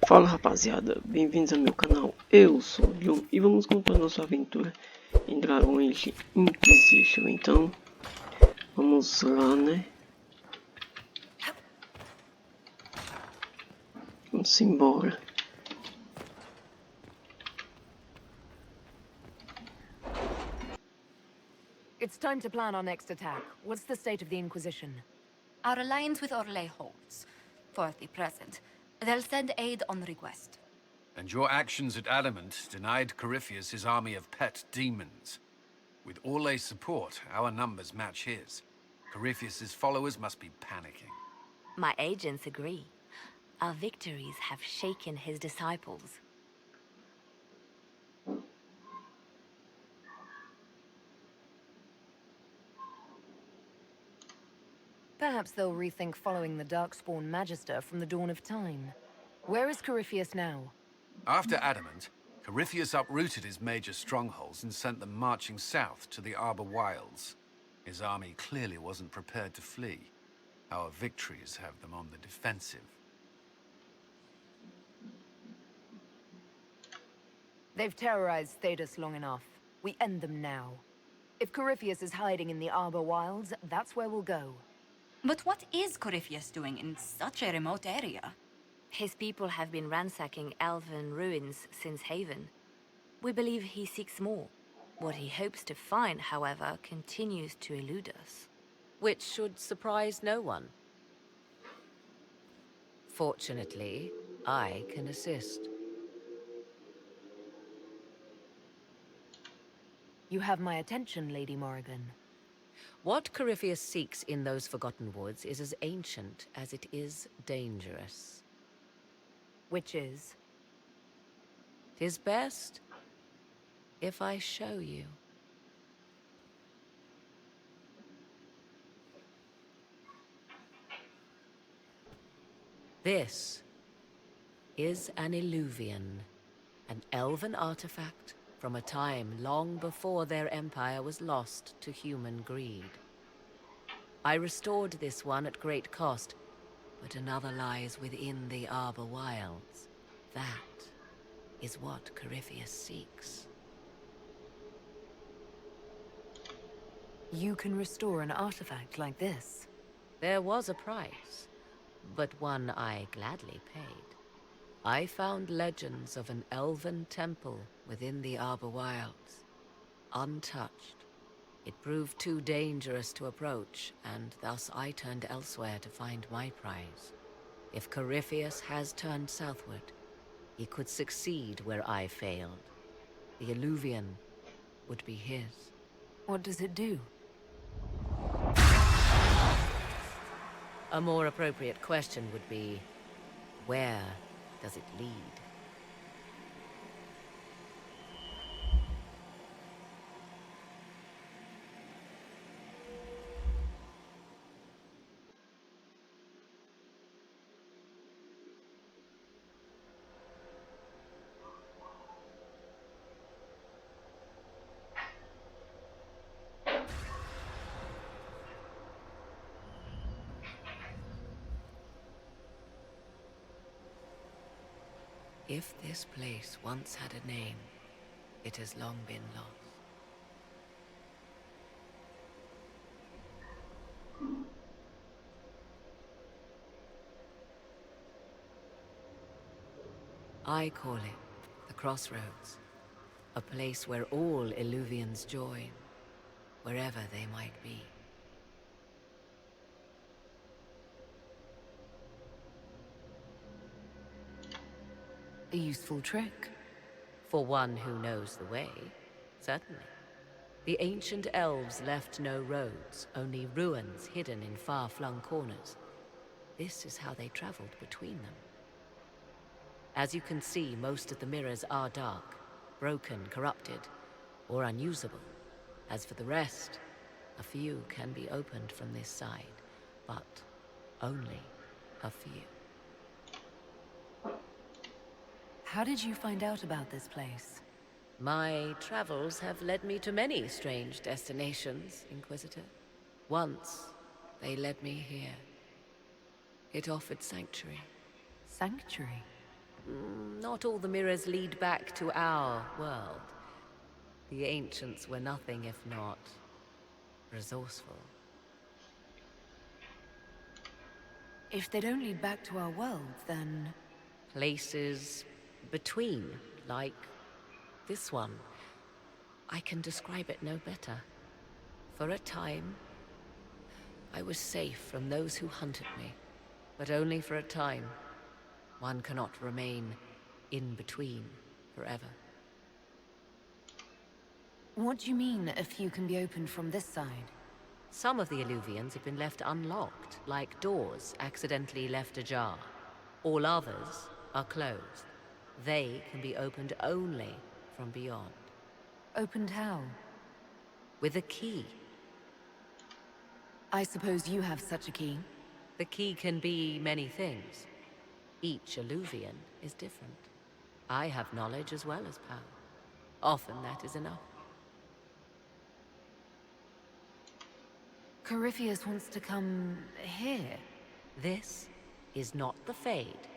Fala rapaziada, bem-vindos ao meu canal, eu sou o John e vamos contar nossa aventura em Dragon Age Inquisition. Então, vamos lá, né? Vamos embora. It's time to plan our next attack. What's the state of the Inquisition? Our alliance with Orgulho holds, for the present. They'll send aid on request. And your actions at Adamant denied Corypheus his army of pet demons. With Orlay's support, our numbers match his. Corypheus's followers must be panicking. My agents agree. Our victories have shaken his disciples. Perhaps they'll rethink following the Darkspawn Magister from the dawn of time. Where is Corypheus now? After Adamant, Corypheus uprooted his major strongholds and sent them marching south to the Arbor Wilds. His army clearly wasn't prepared to flee. Our victories have them on the defensive. They've terrorized Thedas long enough. We end them now. If Corypheus is hiding in the Arbor Wilds, that's where we'll go. But what is Corypheus doing in such a remote area? His people have been ransacking elven ruins since Haven. We believe he seeks more. What he hopes to find, however, continues to elude us. Which should surprise no one. Fortunately, I can assist. You have my attention, Lady Morrigan. What Corypheus seeks in those Forgotten Woods is as ancient as it is dangerous. Which is? 'Tis best if I show you. This is an Illuvian, an elven artifact from a time long before their empire was lost to human greed. I restored this one at great cost, but another lies within the Arbor Wilds. That is what Corypheus seeks. You can restore an artifact like this. There was a price, but one I gladly paid. I found legends of an elven temple within the Arbor Wilds, untouched. It proved too dangerous to approach, and thus I turned elsewhere to find my prize. If Corypheus has turned southward, he could succeed where I failed. The Illuvian would be his. What does it do? A more appropriate question would be, where does it lead? If this place once had a name, it has long been lost. I call it the Crossroads, a place where all Illuvians join, wherever they might be. A useful trick. For one who knows the way, certainly. The ancient elves left no roads, only ruins hidden in far-flung corners. This is how they traveled between them. As you can see, most of the mirrors are dark, broken, corrupted, or unusable. As for the rest, a few can be opened from this side, but only a few. How did you find out about this place? My travels have led me to many strange destinations, Inquisitor. Once, they led me here. It offered sanctuary. Sanctuary? Not all the mirrors lead back to our world. The ancients were nothing if not resourceful. If they don't lead back to our world, then... Places between, like this one. I can describe it no better. For a time, I was safe from those who hunted me, but only for a time. One cannot remain in between forever. What do you mean, a few can be opened from this side? Some of the Illuvians have been left unlocked, like doors accidentally left ajar. All others are closed. They can be opened only from beyond. Opened how? With a key. I suppose you have such a key. The key can be many things. Each Illuvian is different. I have knowledge as well as power. Often that is enough. Corypheus wants to come here. This is not the Fade,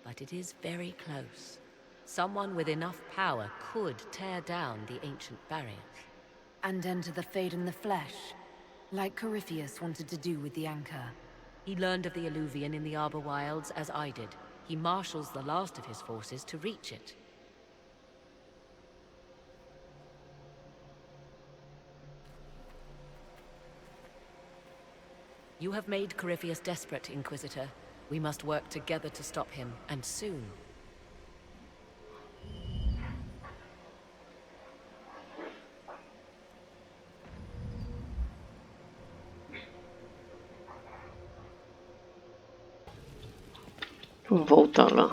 but it is very close. Someone with enough power could tear down the ancient barriers. And enter the Fade in the flesh, like Corypheus wanted to do with the Anchor. He learned of the Illuvian in the Arbor Wilds as I did. He marshals the last of his forces to reach it. You have made Corypheus desperate, Inquisitor. We must work together to stop him, and soon. Vamos voltar lá.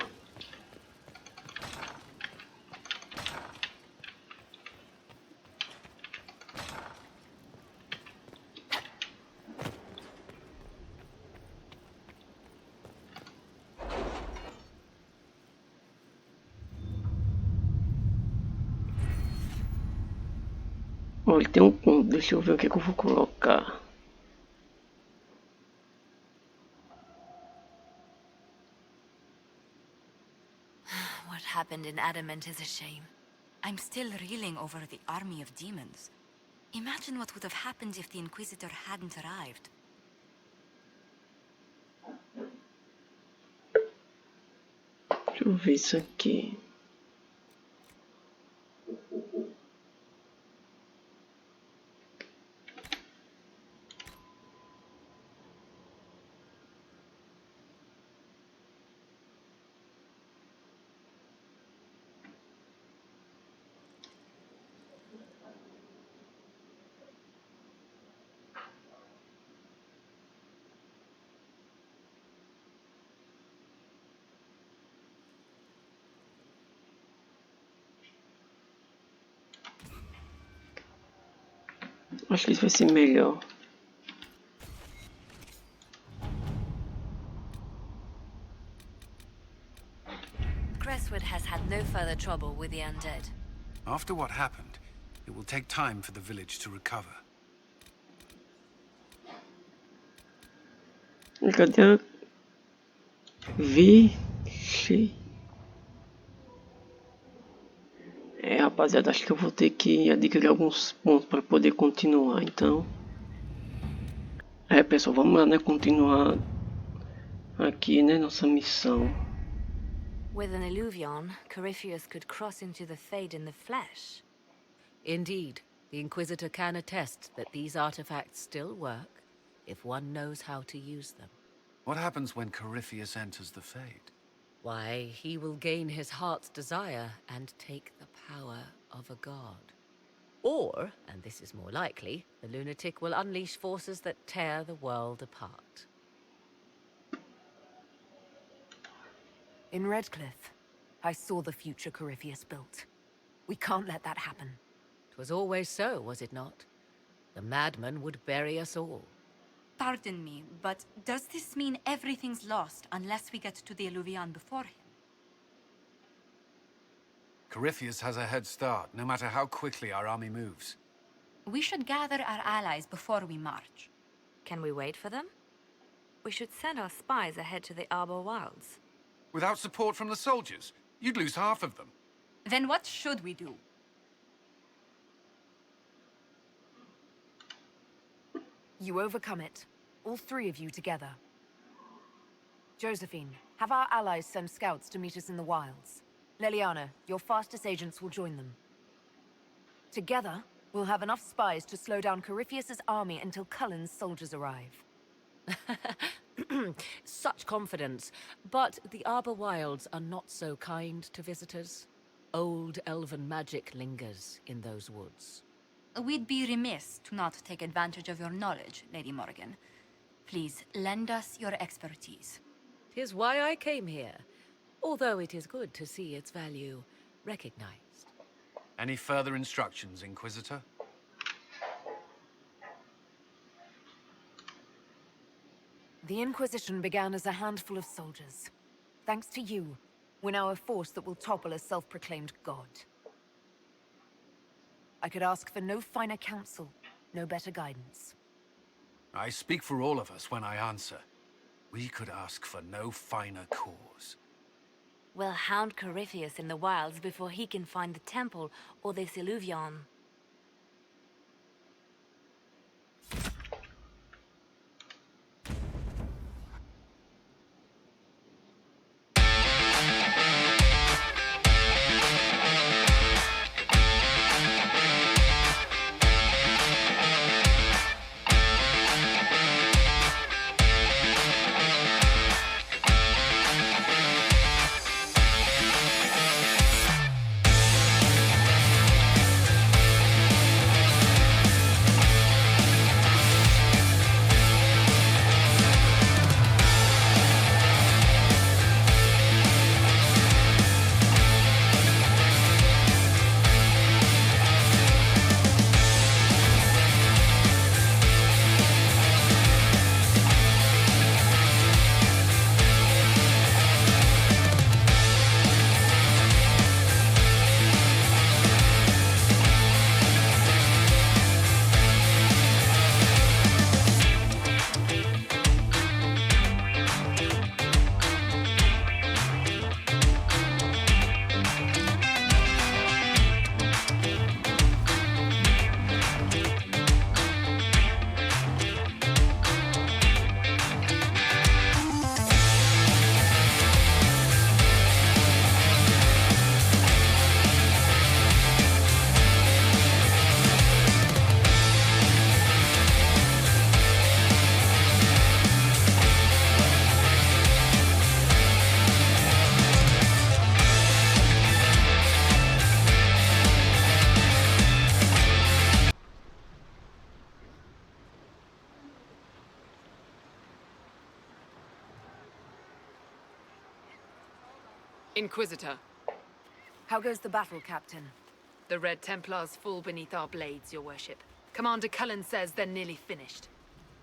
Olha, tem um ponto. Deixa eu ver o que eu vou colocar. What happened in Adamant is a shame. I'm still reeling over the army of demons. Imagine what would have happened if the Inquisitor hadn't arrived. Deixa eu ver isso aqui. Acho que isso vai ser melhor. Crestwood has had no further trouble with the undead. After what happened, it will take time for the village to recover. Cadê a... Vixe. Rapaziada, acho que eu vou ter que adquirir alguns pontos para poder continuar, então. Pessoal, vamos lá, né, continuar aqui, né, nossa missão. With an Illuvion, Corypheus could cross into the Fade in the flesh. Indeed, the Inquisitor can attest that these artifacts still work if one knows how to use them. What happens when Corypheus enters the Fade? Why, he will gain his heart's desire and take the power of a god. Or, and this is more likely, the lunatic will unleash forces that tear the world apart. In Redcliffe, I saw the future Corypheus built. We can't let that happen. 'Twas always so, was it not? The madman would bury us all. Pardon me, but does this mean everything's lost unless we get to the Illuvian before him? Corypheus has a head start, no matter how quickly our army moves. We should gather our allies before we march. Can we wait for them? We should send our spies ahead to the Arbor Wilds. Without support from the soldiers, you'd lose half of them. Then what should we do? You overcome it. All three of you together. Josephine, have our allies send scouts to meet us in the wilds. Leliana, your fastest agents will join them. Together, we'll have enough spies to slow down Corypheus's army until Cullen's soldiers arrive. Such confidence. But the Arbor Wilds are not so kind to visitors. Old elven magic lingers in those woods. We'd be remiss to not take advantage of your knowledge, Lady Morgan. Please, lend us your expertise. 'Tis why I came here, although it is good to see its value recognized. Any further instructions, Inquisitor? The Inquisition began as a handful of soldiers. Thanks to you, we're now a force that will topple a self-proclaimed god. I could ask for no finer counsel, no better guidance. I speak for all of us when I answer. We could ask for no finer cause. We'll hound Corypheus in the wilds before he can find the temple or this illuvion. Inquisitor, How goes the battle, Captain? the Red Templars fall beneath our blades, your worship. Commander Cullen says they're nearly finished.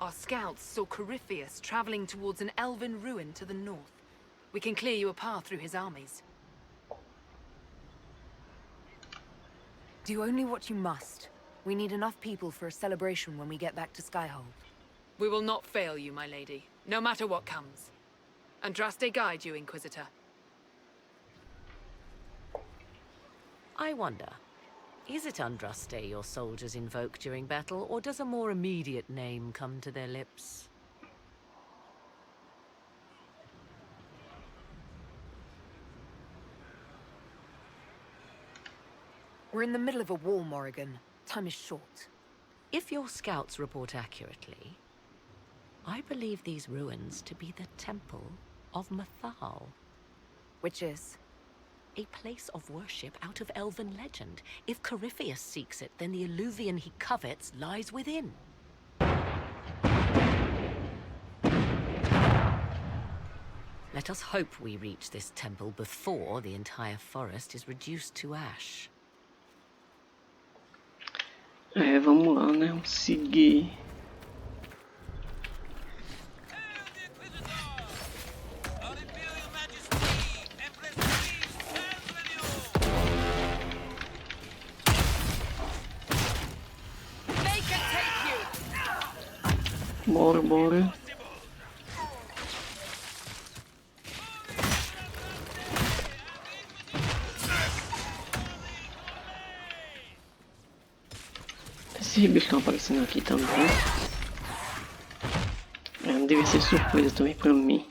Our scouts saw Corypheus traveling towards an elven ruin to the north. We can clear you a path through his armies. Do only what you must. We need enough people for a celebration when we get back to Skyhold. We will not fail you, my lady, no matter what comes. Andraste guide you, Inquisitor. I wonder, is it Andraste your soldiers invoke during battle, or does a more immediate name come to their lips? We're in the middle of a war, Morrigan. Time is short. If your scouts report accurately, I believe these ruins to be the Temple of Mathal. Which is? A place of worship out of elven legend. If Corypheus seeks it, then the illuvion he covets lies within. Let us hope we reach this temple before the entire forest is reduced to ash. Vamos lá, né? Seguir. Bora, bora. Esses bichos estão aparecendo aqui também. Não deve ser surpresa também pra mim.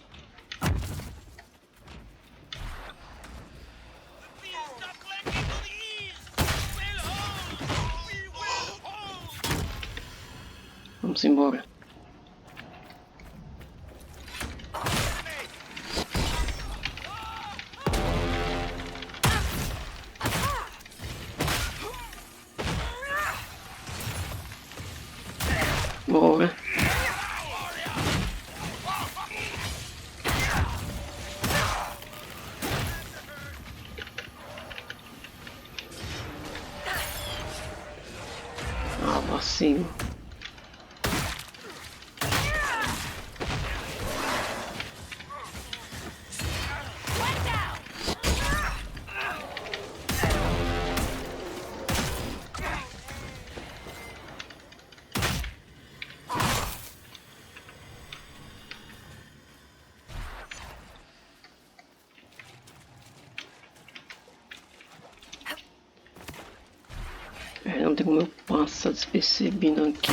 Vamos embora. Bora. Ah, vacilo. Não tem como eu passar despercebido aqui.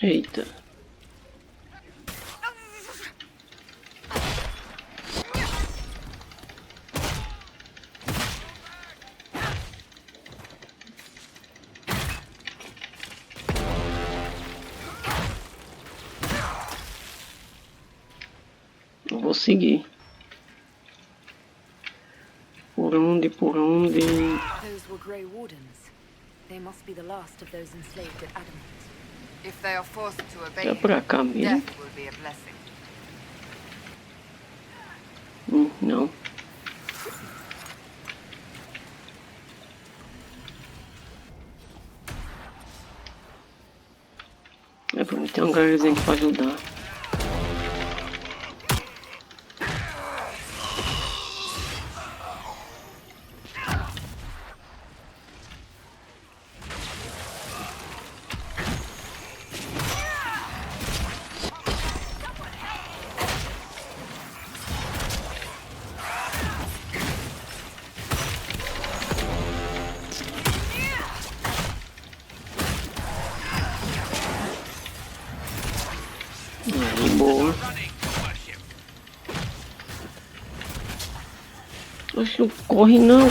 Eita. Não vou seguir. Por onde? Por onde? Those were Grey Wardens. They must be the last of those enslaved at Adamant. If they are forced to obey É pra cá mesmo? death will be a blessing. Não. É pra mim ter um galerazinho pra ajudar. Boa. Oxe, não corre não.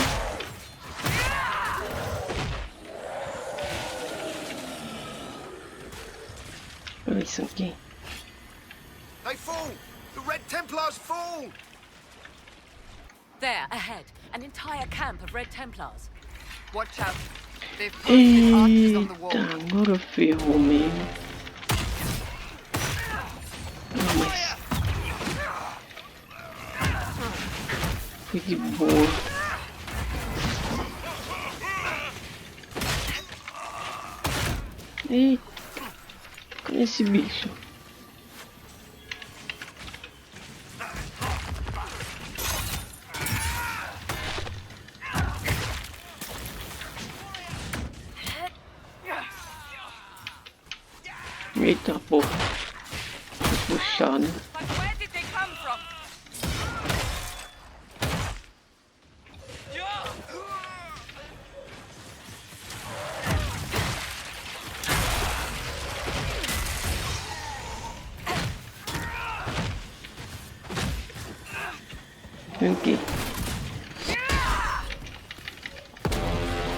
Olha isso aqui. They fall! The Red Templars fall! There, ahead. An entire camp of Red Templars. Watch out. They've posted archers on the wall. Eita, agora ferrou mesmo. Não, mas... Foi de boa. Eita. Cadê esse bicho? Eita porra. Tô puxado. But where did they come from? Vem aqui.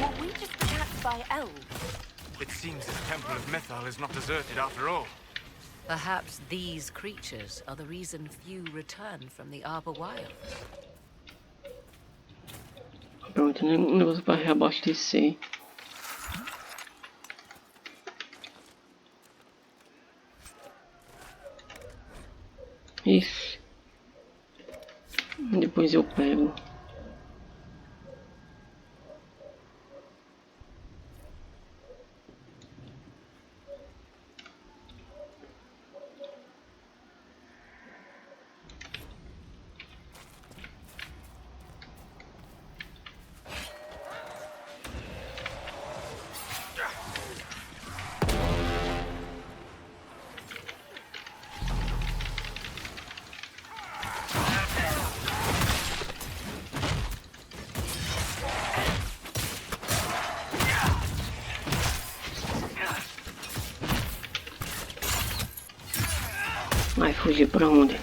Were we just attacked by elves? It seems the Temple of Mythal is not deserted after all. Perhaps these creatures are the reason few return from the Arbor Wilds. Pronto, né? Um negócio pra reabastecer. Isso. Depois eu pego. Vai fugir pra onde?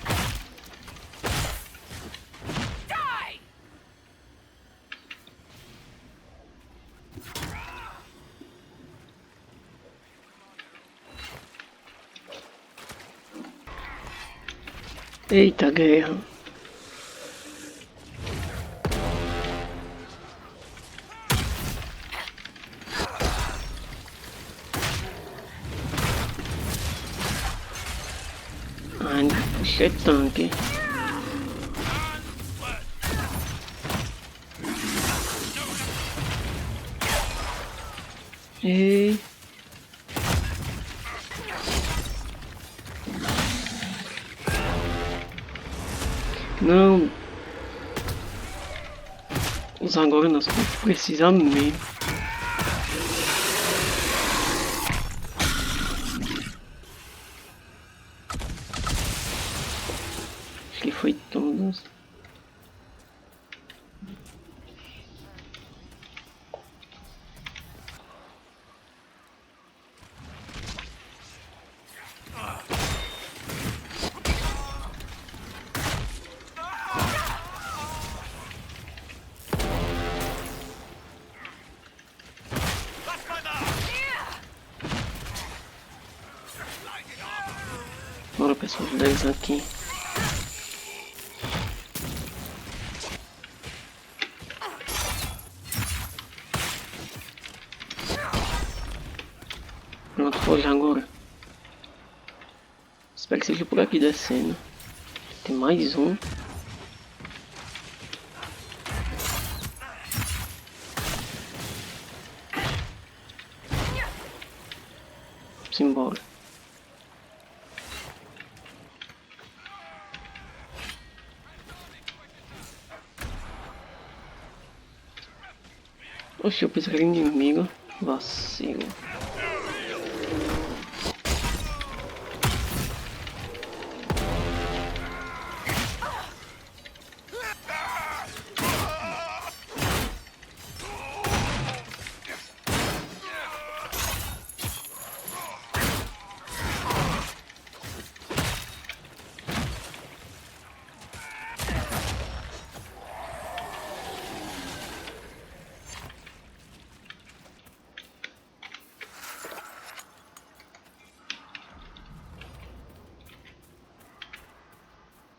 Eita, guerra. Ai, puxei tanque. E... Não. Usar agora nós precisamos mesmo. Acho que foi todos. Bora pessoal, 10 aqui. Pronto, foi agora. Espero que seja por aqui descendo. Tem mais um. Vamos embora. Oxe, eu pensei que era inimigo. Vacilo.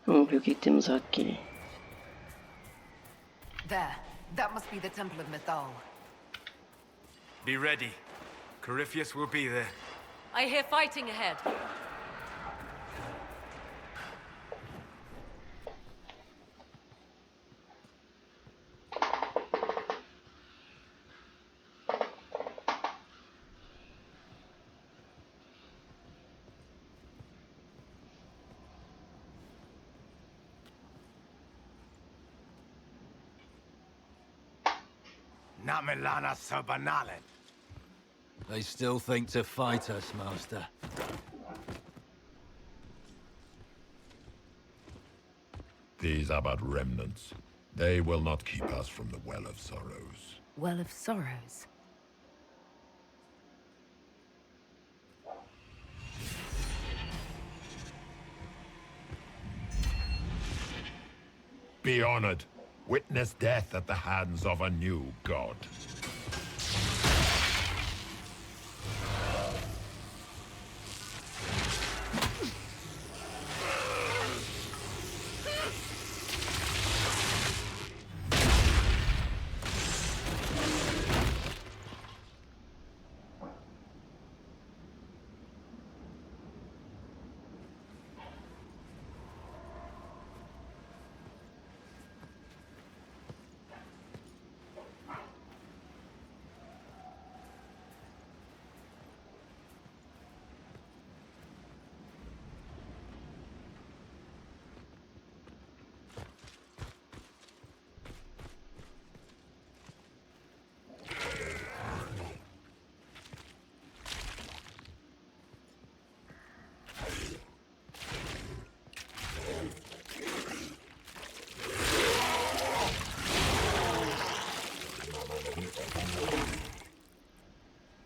Vamos ver o que temos aqui. There. That must be the Temple of Mythal. Be ready. Corypheus will be there. I hear fighting ahead. Namelana Sabanalen. They still think to fight us, Master. These are but remnants. They will not keep us from the Well of Sorrows. Well of Sorrows. Be honored. Witness death at the hands of a new god.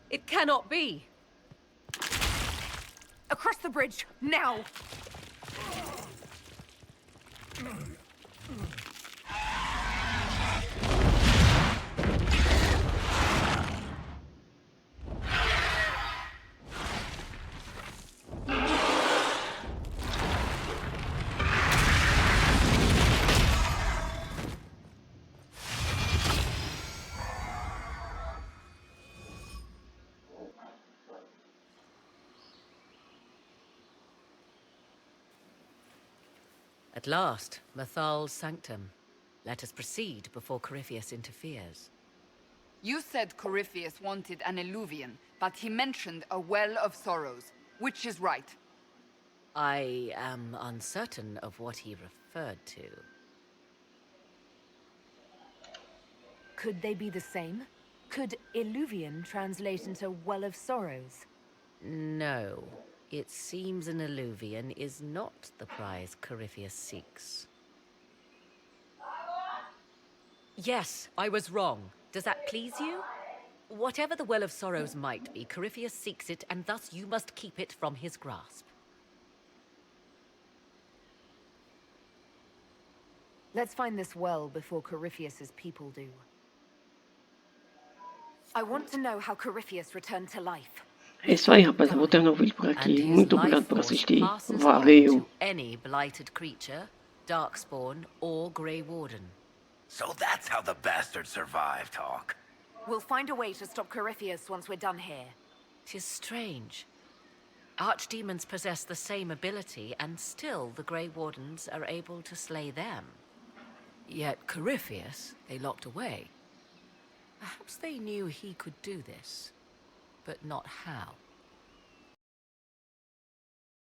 It cannot be. Across the bridge, now! At last, Mathal's sanctum. Let us proceed before Corypheus interferes. You said Corypheus wanted an eluvian, but he mentioned a well of sorrows. Which is right? I am uncertain of what he referred to. Could they be the same? Could Illuvian translate into Well of Sorrows? No. It seems an Illuvian is not the prize Corypheus seeks. Yes, I was wrong. Does that please you? Whatever the Well of Sorrows might be, Corypheus seeks it, and thus you must keep it from his grasp. Let's find this well before Corypheus's people do. I want to know how Corypheus returned to life. É isso aí, rapaz. Eu vou terminar o vídeo por aqui. Muito obrigado por assistir. Valeu! Any blighted creature, darkspawn, or Grey Warden. So that's how the bastard survived, Hawk. We'll find a way to stop Corypheus once we're done here. 'Tis strange. Archdemons possess the same ability, and still the Grey Wardens are able to slay them. Yet Corypheus, they locked away. Perhaps they knew he could do this, but not how.